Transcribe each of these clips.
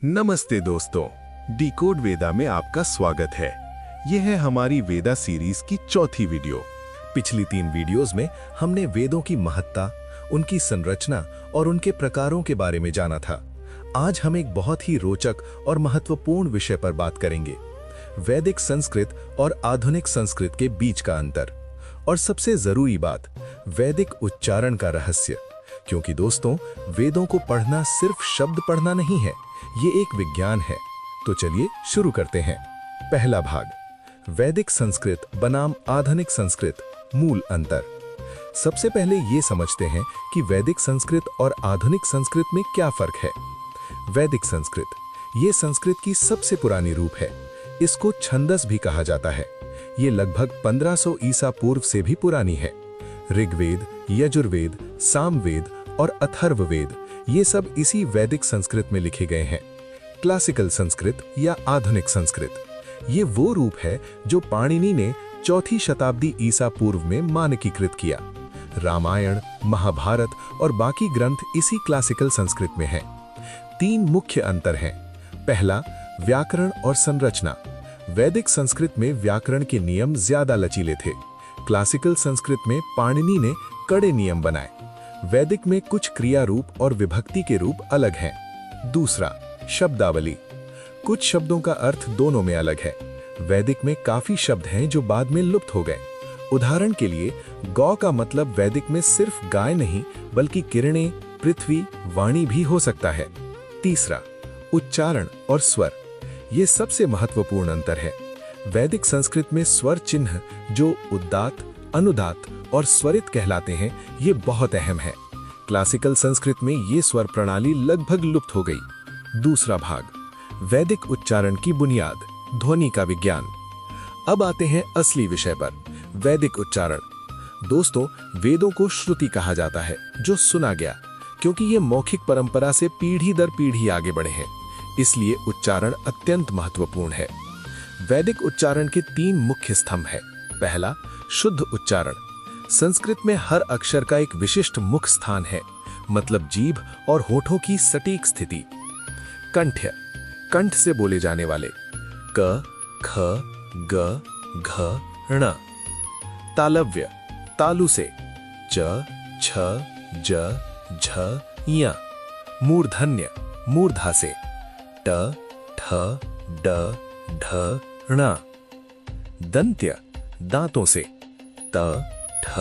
नमस्ते दोस्तों, डिकोड वेदा में आपका स्वागत है। यह है हमारी वेदा सीरीज की चौथी वीडियो। पिछली 3 वीडियोस में हमने वेदों की महत्ता, उनकी संरचना और उनके प्रकारों के बारे में जाना था। आज हम एक बहुत ही रोचक और महत्वपूर्ण विषय पर बात करेंगे, वैदिक संस्कृत और आधुनिक संस्कृत के बीच का अंतर। और सबसे जरूरी बात, वैदिक उच्चारण का रहस्य। क्योंकि दोस्तों, वेदों को पढ़ना सिर्फ शब्द पढ़ना नहीं है, ये एक विज्ञान है। तो चलिए शुरू करते हैं। पहला भाग, वैदिक संस्कृत बनाम आधुनिक संस्कृत, मूल अंतर। सबसे पहले ये समझते हैं कि वैदिक संस्कृत और आधुनिक संस्कृत में क्या फर्क है। वैदिक संस्कृत, ये संस्कृत की सबसे पुरानी रूप है। इसको छंदस भी कहा जाता है। ये लगभग 1500 ईसा पूर्व से भी पुरानी है। ऋग्वेद, यजुर्वेद, सामवेद और अथर्ववेद, ये सब इसी वैदिक संस्कृत में लिखे गए हैं। क्लासिकल संस्कृत या आधुनिक संस्कृत, ये वो रूप है जो पाणिनि ने 4वीं शताब्दी ईसा पूर्व में मानकीकृत किया। रामायण, महाभारत और बाकी ग्रंथ इसी क्लासिकल संस्कृत में हैं। 3 मुख्य अंतर हैं। पहला, व्याकरण और संरचना। वैदिक संस्कृत में व्याकरण के नियम ज्यादा लचीले थे। क्लासिकल संस्कृत में पाणिनि ने कड़े नियम बनाए। वैदिक में कुछ क्रिया रूप और विभक्ति के रूप अलग हैं। दूसरा, शब्दावली। कुछ शब्दों का अर्थ दोनों में अलग है। वैदिक में काफी शब्द हैं जो बाद में लुप्त हो गए। उदाहरण के लिए, गौ का मतलब वैदिक में सिर्फ गाय नहीं बल्कि किरणें, पृथ्वी, वाणी भी हो सकता है। तीसरा, उच्चारण और स्वर। ये सबसे महत्वपूर्ण अंतर है। वैदिक संस्कृत में स्वर चिन्ह जो उद्दात, अनुदात और स्वरित कहलाते हैं, ये बहुत अहम है। क्लासिकल संस्कृत में ये स्वर प्रणाली लगभग लुप्त हो गई। दूसरा भाग, वैदिक उच्चारण की बुनियाद, ध्वनि का विज्ञान। अब आते हैं असली विषय पर, वैदिक उच्चारण। दोस्तों, वेदों को श्रुति कहा जाता है, जो सुना गया, क्योंकि ये मौखिक परंपरा से पीढ़ी दर पीढ़ी आगे बढ़े हैं। इसलिए उच्चारण अत्यंत महत्वपूर्ण है। वैदिक उच्चारण के 3 मुख्य स्तंभ हैं। पहला, शुद्ध उच्चारण। संस्कृत में हर अक्षर का एक विशिष्ट मुख स्थान है, मतलब जीभ और होठों की सटीक स्थिति। कंठ्य, कंठ से बोले जाने वाले क, ख, ग, घ, ण। तालव्य, तालु से च, छ, ज, झ, य। मूर्धन्य, मूर्धा से ट, ठ, ड, ढ, ण। दंत्य, दांतों से त, ठ,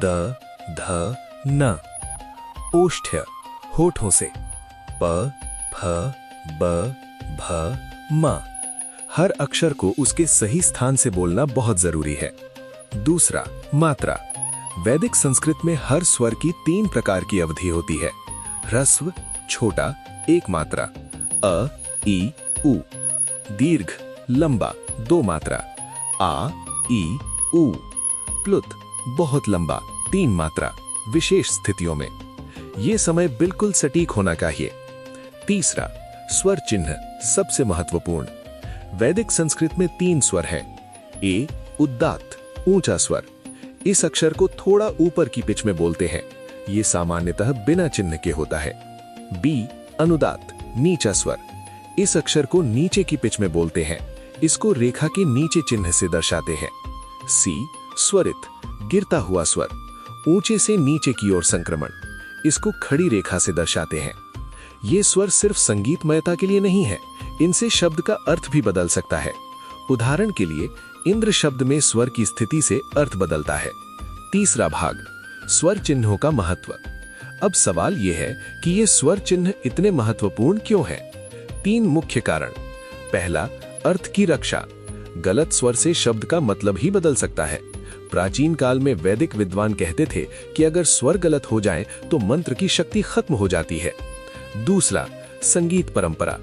द, ध, न। ओष्ठ्य, होठों से प, फ, ब, भ, म। हर अक्षर को उसके सही स्थान से बोलना बहुत जरूरी है। दूसरा, मात्रा। वैदिक संस्कृत में हर स्वर की 3 प्रकार की अवधि होती है। ह्रस्व, छोटा, एक मात्रा, अ, ई, उ। दीर्घ, लंबा, 2 मात्रा, आ, ई, उ। प्लुत, बहुत लंबा, 3 मात्रा, विशेष स्थितियों में। ये समय बिल्कुल सटीक होना चाहिए। तीसरा, स्वर चिन्ह, सबसे महत्वपूर्ण। वैदिक संस्कृत में 3 स्वर हैं। ए, उद्दात, ऊंचा स्वर। इस अक्षर को थोड़ा ऊपर की पिच में बोलते हैं। ये सामान्यतः बिना चिन्ह के होता है। बी, अनुदात, नीचा स्वर। इस अक्षर को नीचे की पिच में बोलते हैं। इसको रेखा के नीचे चिन्ह से दर्शाते हैं। सी, स्वरित, गिरता हुआ स्वर, ऊंचे से नीचे की ओर संक्रमण। इसको खड़ी रेखा से दर्शाते हैं। ये स्वर सिर्फ संगीतमयता के लिए नहीं है, इनसे शब्द का अर्थ भी बदल सकता है। उदाहरण के लिए, इंद्र शब्द में स्वर की स्थिति से अर्थ बदलता है। तीसरा भाग, स्वर चिन्हों का महत्व। अब सवाल यह है कि ये स्वर चिन्ह इतने महत्वपूर्ण क्यों हैं? 3 मुख्य कारण। पहला, अर्थ की रक्षा। गलत स्वर से शब्द का मतलब ही बदल सकता है। प्राचीन काल में वैदिक विद्वान कहते थे कि अगर स्वर गलत हो जाए तो मंत्र की शक्ति खत्म हो जाती है। दूसरा, संगीत परंपरा।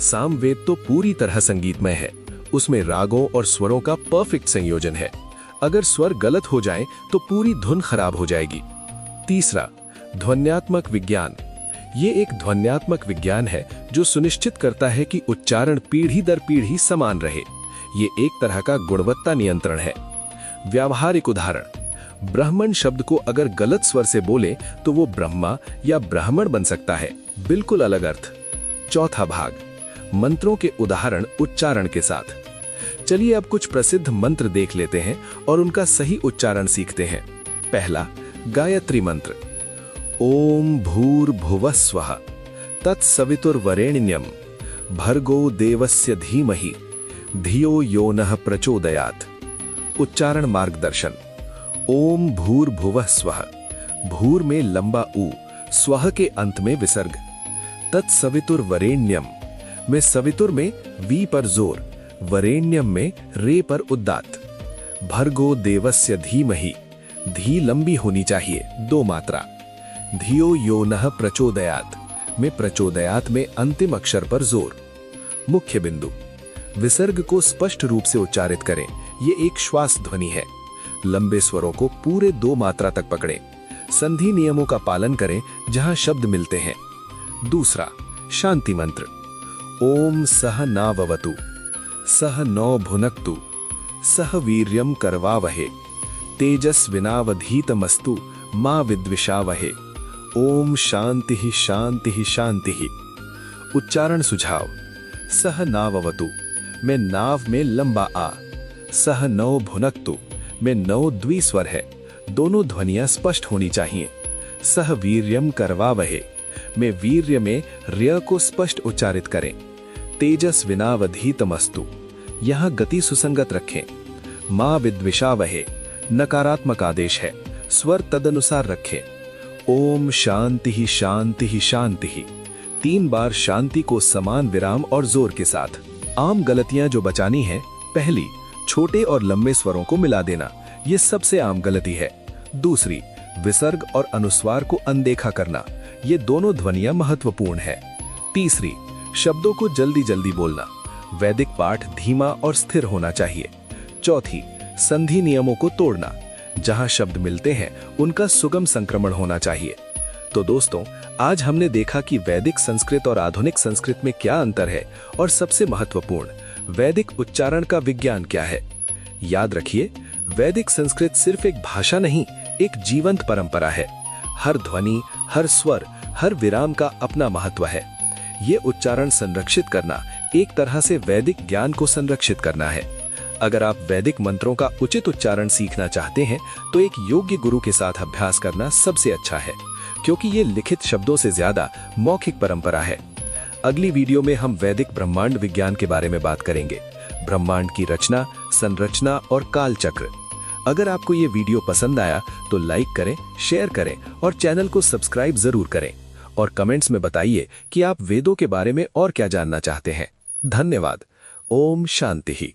सामवेद तो पूरी तरह संगीतमय है। उसमें रागों और स्वरों का परफेक्ट संयोजन है। अगर स्वर गलत हो जाए तो पूरी धुन खराब हो जाएगी। तीसरा, ध्वन्यात्मक विज्ञान। ये एक ध्वन्यात्मक विज्ञान है जो सुनिश्चित करता है कि उच्चारण पीढ़ी दर पीढ़ी समान रहे। ये एक तरह का गुणवत्ता नियंत्रण है। व्यावहारिक उदाहरण, ब्राह्मण शब्द को अगर गलत स्वर से बोले तो वो ब्रह्मा या ब्राह्मण बन सकता है, बिल्कुल अलग अर्थ। चौथा भाग, मंत्रों के उदाहरण उच्चारण के साथ। चलिए अब कुछ प्रसिद्ध मंत्र देख लेते हैं और उनका सही उच्चारण सीखते हैं। पहला, गायत्री मंत्र। ओम भूर्भुवः स्वः तत्सवितुर्वरेण्यं भर्गो देवस्य धीमहि धियो यो नः प्रचोदयात्। उच्चारण मार्गदर्शन। ओम भूर्भुवः स्वः, भूर में लंबा ऊ, स्वः के अंत में विसर्ग। तत्सवितुर्वरेण्यम में सवितुर में वी पर जोर, वरेण्यम में रे पर उद्दात। भर्गो देवस्य धीमहि, धी लंबी होनी चाहिए, 2 मात्रा। धियो यो नः प्रचोदयात् में प्रचोदयात् में अंतिम अक्षर पर जोर। मुख्य बिंदु। विसर्ग को स्पष्ट रूप से उच्चारित करें, ये एक श्वास ध्वनि है। लंबे स्वरों को पूरे 2 मात्रा तक पकड़ें। संधि नियमों का पालन करें जहां शब्द मिलते हैं। दूसरा, शांति मंत्र। ओम सह नाववतु सह नौ भुनक्तु सह वीर्यम करवावहे तेजस्विनावधीतमस्तु मा विद्विषावहे। ओम शांति शांति शांति। उच्चारण सुझाव। सह नाववतु में नाव में लंबा आ, सह नौ भुनक्तु में 9 द्विस्वर है, दोनों ध्वनियां स्पष्ट होनी चाहिए। सह वीर्यम करवावहे में वीर्य में र्य को स्पष्ट उच्चारित करें। तेजस्विनावधीतमस्तु, यहां गति सुसंगत रखें। मां विद्विषावहे नकारात्मक आदेश है, स्वर तदनुसार रखें। ओम शांति ही शांति ही शांति ही, 3 बार शांति को समान विराम और जोर के साथ। आम गलतियां जो बचानी है, पहली, छोटे और लंबे स्वरों को मिला देना, यह सबसे आम गलती है। दूसरी, विसर्ग और अनुस्वार को अनदेखा करना, ये दोनों ध्वनियां महत्वपूर्ण है। तीसरी, शब्दों को जल्दी जल्दी बोलना, वैदिक पाठ धीमा और स्थिर होना चाहिए। चौथी, संधि नियमों को तोड़ना, जहां शब्द मिलते हैं उनका सुगम संक्रमण होना चाहिए। तो दोस्तों, आज हमने देखा कि वैदिक संस्कृत और आधुनिक संस्कृत में क्या अंतर है और सबसे महत्वपूर्ण, वैदिक उच्चारण का विज्ञान क्या है। याद रखिए, वैदिक संस्कृत सिर्फ एक भाषा नहीं, एक जीवंत परंपरा है। हर ध्वनि, हर स्वर, हर विराम का अपना महत्व है। ये उच्चारण संरक्षित करना एक तरह से वैदिक ज्ञान को संरक्षित करना है। अगर आप वैदिक मंत्रों का उचित उच्चारण सीखना चाहते हैं तो एक योग्य गुरु के साथ अभ्यास करना सबसे अच्छा है, क्योंकि ये लिखित शब्दों से ज्यादा मौखिक परंपरा है। अगली वीडियो में हम वैदिक ब्रह्मांड विज्ञान के बारे में बात करेंगे, ब्रह्मांड की रचना, संरचना और काल चक्र। अगर आपको ये वीडियो पसंद आया तो लाइक करें, शेयर करें और चैनल को सब्सक्राइब जरूर करें। और कमेंट्स में बताइए कि आप वेदों के बारे में और क्या जानना चाहते हैं। धन्यवाद। ओम शांति।